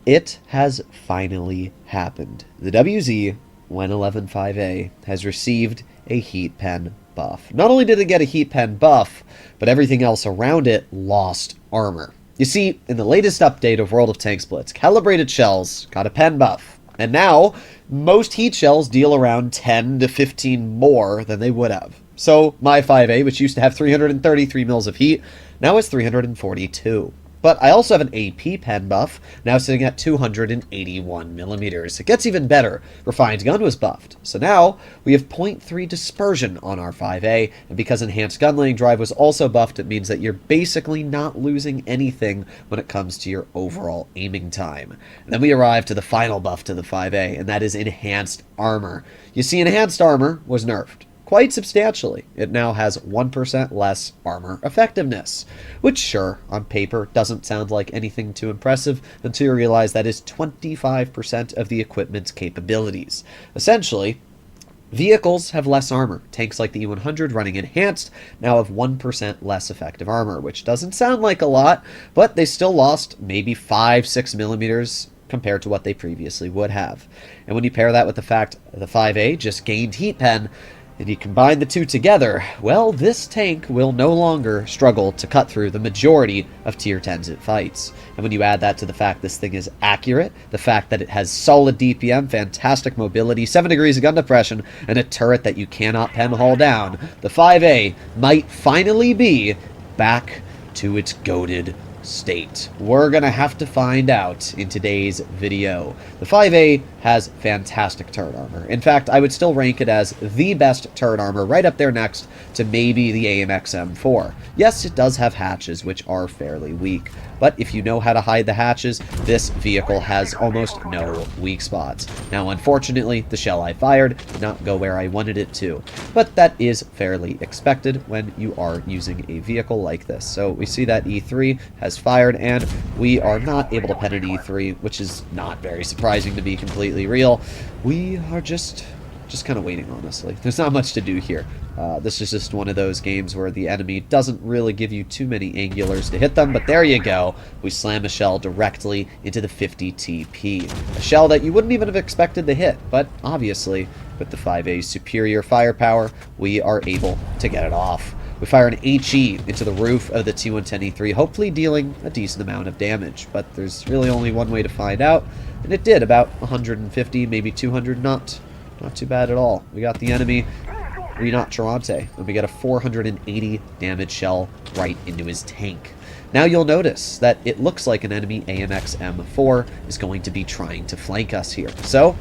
It has finally happened. The WZ 115A has received a heat pen buff. Not only did it get a heat pen buff, but everything else around it lost armor. You see, in the latest update of World of Tanks Blitz, calibrated shells got a pen buff. And now, most heat shells deal around 10 to 15 more than they would have. So, my 5A, which used to have 333 mils of heat, now has 342. But I also have an AP pen buff, now sitting at 281 millimeters. It gets even better. Refined Gun was buffed. So now we have 0.3 dispersion on our 5A, and because Enhanced Gun Laying Drive was also buffed, it means that you're basically not losing anything when it comes to your overall aiming time. And then we arrive to the final buff to the 5A, and that is Enhanced Armor. You see, Enhanced Armor was nerfed quite substantially. It now has 1% less armor effectiveness, which sure, on paper, doesn't sound like anything too impressive until you realize that is 25% of the equipment's capabilities. Essentially, vehicles have less armor. Tanks like the E100 running enhanced now have 1% less effective armor, which doesn't sound like a lot, but they still lost maybe 5-6 millimeters compared to what they previously would have. And when you pair that with the fact the 5A just gained heat pen, and you combine the two together, well, this tank will no longer struggle to cut through the majority of tier 10s it fights. And when you add that to the fact this thing is accurate, the fact that it has solid DPM, fantastic mobility, 7 degrees of gun depression, and a turret that you cannot pen haul down, the 5A might finally be back to its goated state. We're gonna have to find out in today's video. The 5A has fantastic turret armor. In fact, I would still rank it as the best turret armor, right up there next to maybe the AMX M4. Yes, it does have hatches, which are fairly weak, but if you know how to hide the hatches, this vehicle has almost no weak spots. Now, unfortunately, the shell I fired did not go where I wanted it to, but that is fairly expected when you are using a vehicle like this. So we see that E3 has fired, and we are not able to pen an E3, which is not very surprising to be completely real. We are just kind of waiting, honestly. There's not much to do here. This is just one of those games where the enemy doesn't really give you too many angulars to hit them, but there you go. We slam a shell directly into the 50 TP. A shell that you wouldn't even have expected to hit, but obviously, with the 5A's superior firepower, we are able to get it off. We fire an HE into the roof of the T110E3, hopefully dealing a decent amount of damage, but there's really only one way to find out, and it did about 150, maybe 200, not too bad at all. We got the enemy Renat Charante, and we got a 480 damage shell right into his tank. Now you'll notice that it looks like an enemy AMX M4 is going to be trying to flank us here. So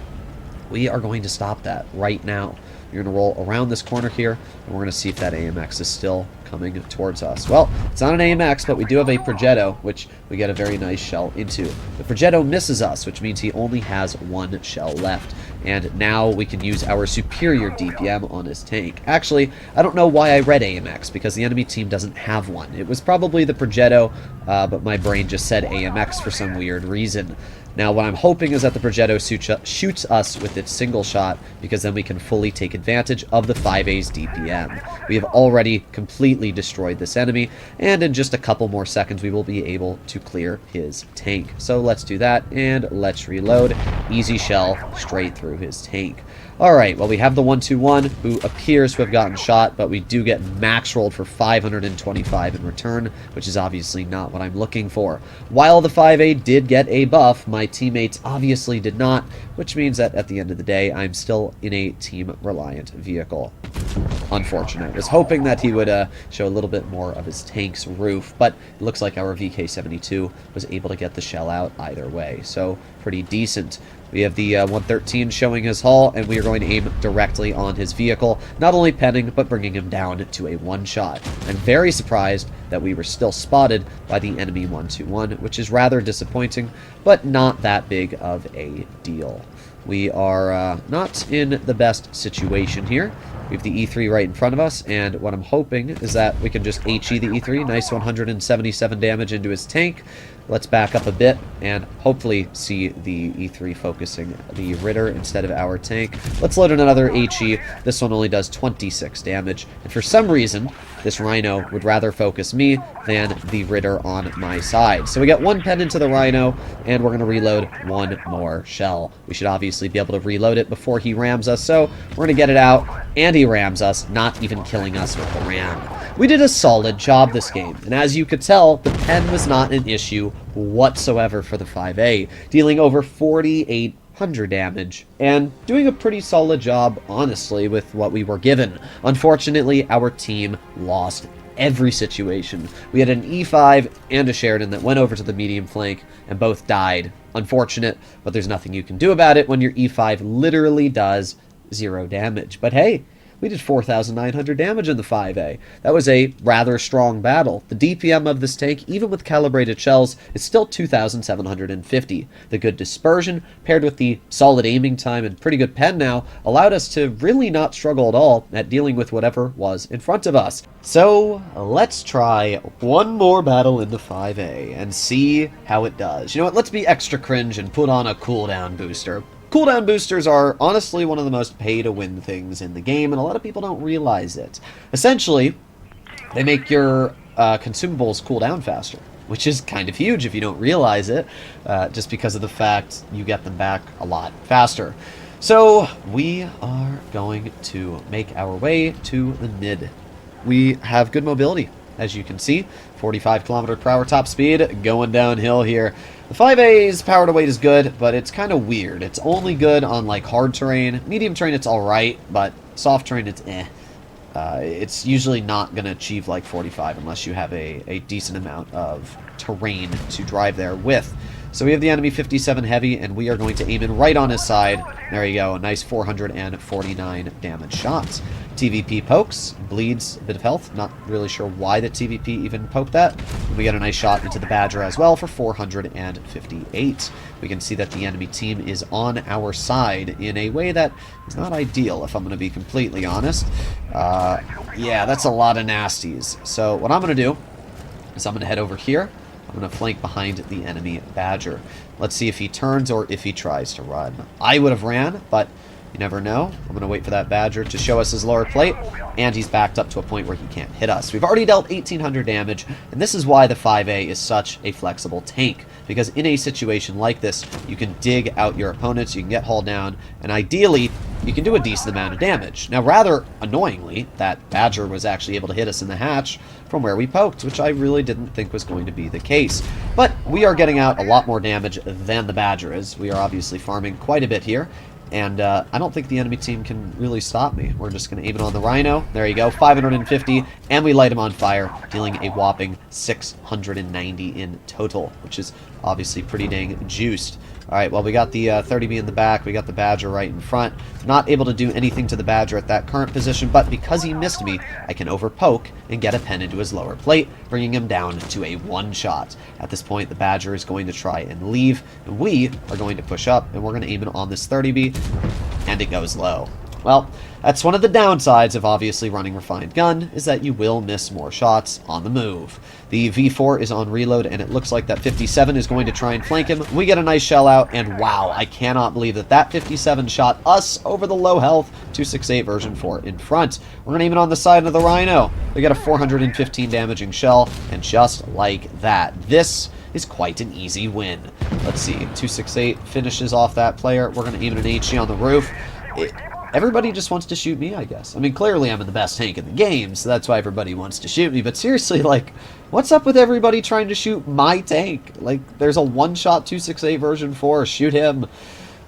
we are going to stop that right now. You're going to roll around this corner here, and we're going to see if that AMX is still coming towards us. Well, it's not an AMX, but we do have a Progetto, which we get a very nice shell into. The Progetto misses us, which means he only has one shell left. And now we can use our superior DPM on his tank. Actually, I don't know why I read AMX, because the enemy team doesn't have one. It was probably the Progetto, but my brain just said AMX for some weird reason. Now, what I'm hoping is that the Progetto shoots us with its single shot, because then we can fully take advantage of the 5A's DPM. We have already completely destroyed this enemy, and in just a couple more seconds, we will be able to clear his tank. So let's do that, and let's reload. Easy shell straight through his tank. Alright, well, we have the 121, who appears to have gotten shot, but we do get max rolled for 525 in return, which is obviously not what I'm looking for. While the 5A did get a buff, my teammates obviously did not, which means that at the end of the day, I'm still in a team-reliant vehicle. Unfortunate. I was hoping that he would show a little bit more of his tank's roof, but it looks like our VK-72 was able to get the shell out either way, so pretty decent. We have the 113 showing his hull, and we are going to aim directly on his vehicle, not only penning, but bringing him down to a one-shot. I'm very surprised that we were still spotted by the enemy 121, which is rather disappointing, but not that big of a deal. We are not in the best situation here. We have the E3 right in front of us, and what I'm hoping is that we can just HE the E3. Nice 177 damage into his tank. let's back up a bit and hopefully see the E3 focusing the Ritter instead of our tank. Let's load in another HE. This one only does 26 damage. And for some reason, this Rhino would rather focus me than the Ritter on my side. So we get one pen into the Rhino, and we're going to reload one more shell. We should obviously be able to reload it before he rams us, so we're going to get it out, and he rams us, not even killing us with the ram. We did a solid job this game, and as you could tell, the pen was not an issue whatsoever for the 5A, dealing over 4,800 damage, and doing a pretty solid job, honestly, with what we were given. Unfortunately, our team lost every situation. We had an E5 and a Sheridan that went over to the medium flank, and both died. Unfortunate, but there's nothing you can do about it when your E5 literally does 0 damage. But hey, we did 4,900 damage in the 5A. That was a rather strong battle. The DPM of this tank, even with calibrated shells, is still 2,750. The good dispersion, paired with the solid aiming time and pretty good pen now, allowed us to really not struggle at all at dealing with whatever was in front of us. So, let's try one more battle in the 5A and see how it does. You know what, let's be extra cringe and put on a cooldown booster. Cooldown boosters are honestly one of the most pay-to-win things in the game, and a lot of people don't realize it. Essentially, they make your consumables cool down faster, which is kind of huge if you don't realize it, just because of the fact you get them back a lot faster. So, we are going to make our way to the mid. We have good mobility, as you can see. 45 km/h top speed, going downhill here. The 5A's power to weight is good, but it's kind of weird. It's only good on, like, hard terrain. Medium terrain, it's alright, but soft terrain, it's eh. It's usually not going to achieve, like, 45 unless you have a decent amount of terrain to drive there with. So we have the enemy 57 heavy, and we are going to aim in right on his side. There you go, a nice 449 damage shot. TVP pokes, bleeds a bit of health. Not really sure why the TVP even poked that. And we get a nice shot into the Badger as well for 458. We can see that the enemy team is on our side in a way that is not ideal, if I'm going to be completely honest. Yeah, that's a lot of nasties. So what I'm going to do is I'm going to head over here. I'm going to flank behind the enemy Badger. Let's see if he turns or if he tries to run. I would have ran, but you never know. I'm going to wait for that Badger to show us his lower plate, and he's backed up to a point where he can't hit us. We've already dealt 1,800 damage, and this is why the 5A is such a flexible tank, because in a situation like this, you can dig out your opponents, you can get hauled down, and ideally, you can do a decent amount of damage. Now, rather annoyingly, that Badger was actually able to hit us in the hatch from where we poked, which I really didn't think was going to be the case. But we are getting out a lot more damage than the Badger is. We are obviously farming quite a bit here. And I don't think the enemy team can really stop me. We're just going to aim it on the Rhino. There you go, 550, and we light him on fire, dealing a whopping 690 in total, which is obviously pretty dang juiced. Alright, well, we got the 30B in the back, we got the Badger right in front. Not able to do anything to the Badger at that current position, but because he missed me, I can overpoke and get a pen into his lower plate, bringing him down to a one-shot. At this point, the Badger is going to try and leave, and we are going to push up, and we're going to aim it on this 30B, and it goes low. Well, that's one of the downsides of obviously running Refined Gun, is that you will miss more shots on the move. The V4 is on reload, and it looks like that 57 is going to try and flank him. We get a nice shell out, and wow, I cannot believe that that 57 shot us over the low health 268 version 4 in front. We're going to aim it on the side of the Rhino. We get a 415 damaging shell, and just like that, this is quite an easy win. Let's see, 268 finishes off that player. We're going to aim at an HE on the roof. Everybody just wants to shoot me, I guess. I mean, clearly I'm the best tank in the game, so that's why everybody wants to shoot me. But seriously, like, what's up with everybody trying to shoot my tank? Like, there's a one-shot 268 version 4. Shoot him.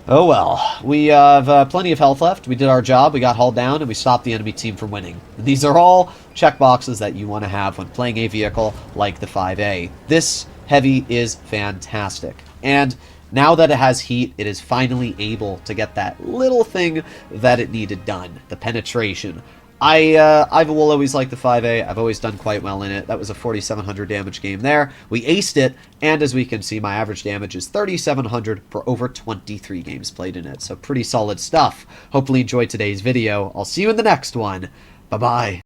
Oh well. We have plenty of health left. We did our job. We got hauled down, and we stopped the enemy team from winning. These are all checkboxes that you want to have when playing a vehicle like the 5A. This heavy is fantastic. And now that it has heat, it is finally able to get that little thing that it needed done, the penetration. I will always like the 5A. I've always done quite well in it. That was a 4,700 damage game there. We aced it, and as we can see, my average damage is 3,700 for over 23 games played in it. So pretty solid stuff. Hopefully you enjoyed today's video. I'll see you in the next one. Bye-bye.